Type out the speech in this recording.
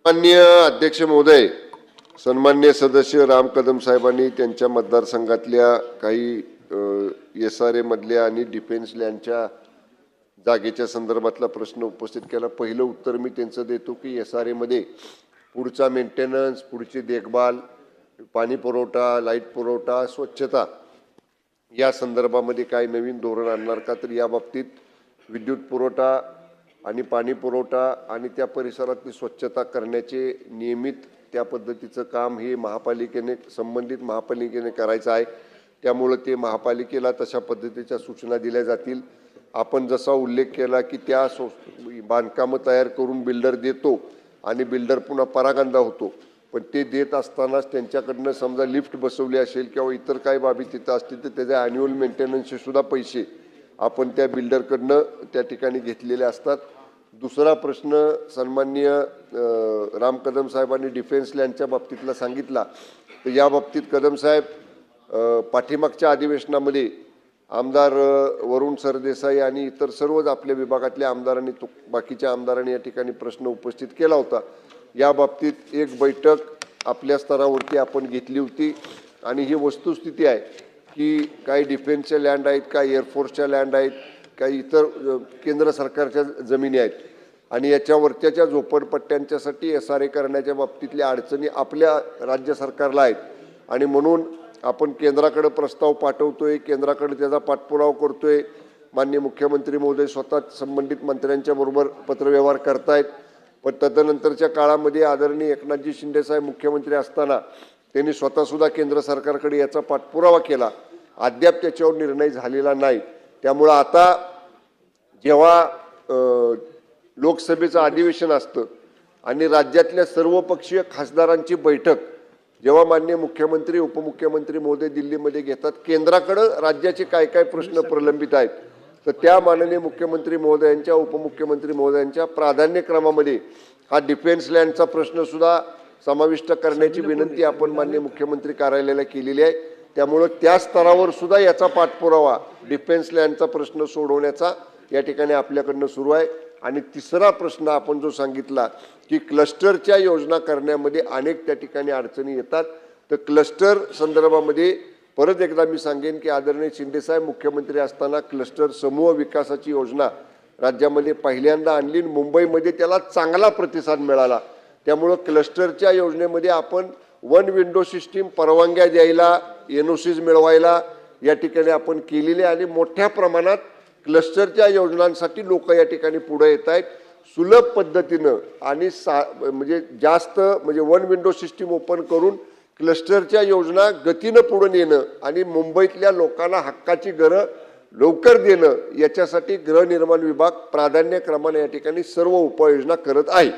माननीय अध्यक्ष महोदय, सन्माननीय सदस्य राम कदम साहेबांनी त्यांच्या मतदारसंघातल्या काही SRA मधल्या आणि डिफेन्स लँडच्या जागेच्या संदर्भातला प्रश्न उपस्थित केला। पहिलं उत्तर मी त्यांचं देतो की SRA मध्ये पुढचा मेंटेनन्स, पुढची देखभाल, पाणी पुरवठा, लाईट पुरवठा, स्वच्छता या संदर्भामध्ये काय नवीन धोरण आणणार का, तर या बाबतीत विद्युत पुरवठा आणि पाणी पुरवठा आणि त्या परिसरातली स्वच्छता करण्याचे नियमित त्या पद्धतीचं काम हे महापालिकेने संबंधित महापालिकेने करायचं आहे। त्यामुळे ते महापालिकेला तशा पद्धतीच्या सूचना दिल्या जातील। आपण जसा उल्लेख केला की त्या बांधकाम तयार करून बिल्डर देतो आणि बिल्डर पुन्हा परागंदा होतो, पण ते देत असतानाच त्यांच्याकडनं समजा लिफ्ट बसवली असेल किंवा इतर काही बाबी तिथं असतील तर त्याचे ॲन्युअल मेंटेनन्सचे सुद्धा पैसे आपण त्या बिल्डरकडनं त्या ठिकाणी घेतलेले असतात। दुसरा प्रश्न सन्माननीय राम कदम साहेबांनी डिफेन्स लँडच्या बाबतीतला सांगितला, तर या बाबतीत कदम साहेब पाठीमागच्या अधिवेशनामध्ये आमदार वरुण सरदेसाई आणि इतर सर्वच आपल्या विभागातल्या आमदारांनी बाकीच्या आमदारांनी या ठिकाणी प्रश्न उपस्थित केला होता। या बाबतीत एक बैठक आपल्या स्तरावरती आपण घेतली होती आणि ही वस्तुस्थिती आहे की काही डिफेन्सच्या लँड आहेत, काही एअरफोर्सच्या लँड आहेत, काही इतर केंद्र सरकारच्या जमिनी आहेत आणि याच्यावरच्या झोपडपट्ट्यांच्यासाठी SRA करण्याच्या बाबतीतल्या अडचणी आपल्या राज्य सरकारला आहेत आणि म्हणून आपण केंद्राकडे प्रस्ताव पाठवतोय, केंद्राकडे त्याचा पाठपुरावा करतोय। माननीय मुख्यमंत्री महोदय स्वतः संबंधित मंत्र्यांच्या बरोबर पत्रव्यवहार करतायत, पण तदनंतरच्या काळामध्ये आदरणीय एकनाथजी शिंदे साहेब मुख्यमंत्री असताना त्यांनी स्वतःसुद्धा केंद्र सरकारकडे याचा पाठपुरावा केला, अद्याप त्याच्यावर निर्णय झालेला नाही। त्यामुळे आता जेव्हा लोकसभेचं अधिवेशन असतं आणि राज्यातल्या सर्वपक्षीय खासदारांची बैठक जेव्हा माननीय मुख्यमंत्री उपमुख्यमंत्री महोदय दिल्लीमध्ये घेतात, केंद्राकडे राज्याचे काय काय प्रश्न प्रलंबित आहेत तर त्या माननीय मुख्यमंत्री महोदयांच्या उपमुख्यमंत्री महोदयांच्या प्राधान्यक्रमामध्ये हा डिफेन्स लँडचा प्रश्न सुद्धा समाविष्ट करण्याची विनंती आपण माननीय मुख्यमंत्री कार्यालयाला केलेली आहे। त्यामुळे त्या स्तरावर सुद्धा याचा पाठपुरावा डिफेन्स लँडचा प्रश्न सोडवण्याचा या ठिकाणी आपल्याकडनं सुरू आहे। आणि तिसरा प्रश्न आपण जो सांगितला की क्लस्टरच्या योजना करण्यामध्ये अनेक त्या ठिकाणी अडचणी येतात, तर क्लस्टर संदर्भामध्ये परत एकदा मी सांगेन की आदरणीय शिंदेसाहेब मुख्यमंत्री असताना क्लस्टर समूह विकासाची योजना राज्यामध्ये पहिल्यांदा आणली, मुंबईमध्ये त्याला चांगला प्रतिसाद मिळाला। त्यामुळे क्लस्टरच्या योजनेमध्ये आपण वन विंडो सिस्टीम परवानग्या द्यायला, NOCs मिळवायला या ठिकाणी आपण केलेले आणि मोठ्या प्रमाणात क्लस्टरच्या योजनांसाठी लोक या ठिकाणी पुढे येत आहेत सुलभ पद्धतीनं आणि म्हणजे जास्त म्हणजे वन विंडो सिस्टीम ओपन करून क्लस्टरच्या योजना गतीनं पुढे नेणं आणि मुंबईतल्या लोकांना हक्काची घरं लवकर देणं याच्यासाठी गृहनिर्माण विभाग प्राधान्यक्रमाने या ठिकाणी सर्व उपाययोजना करत आहे।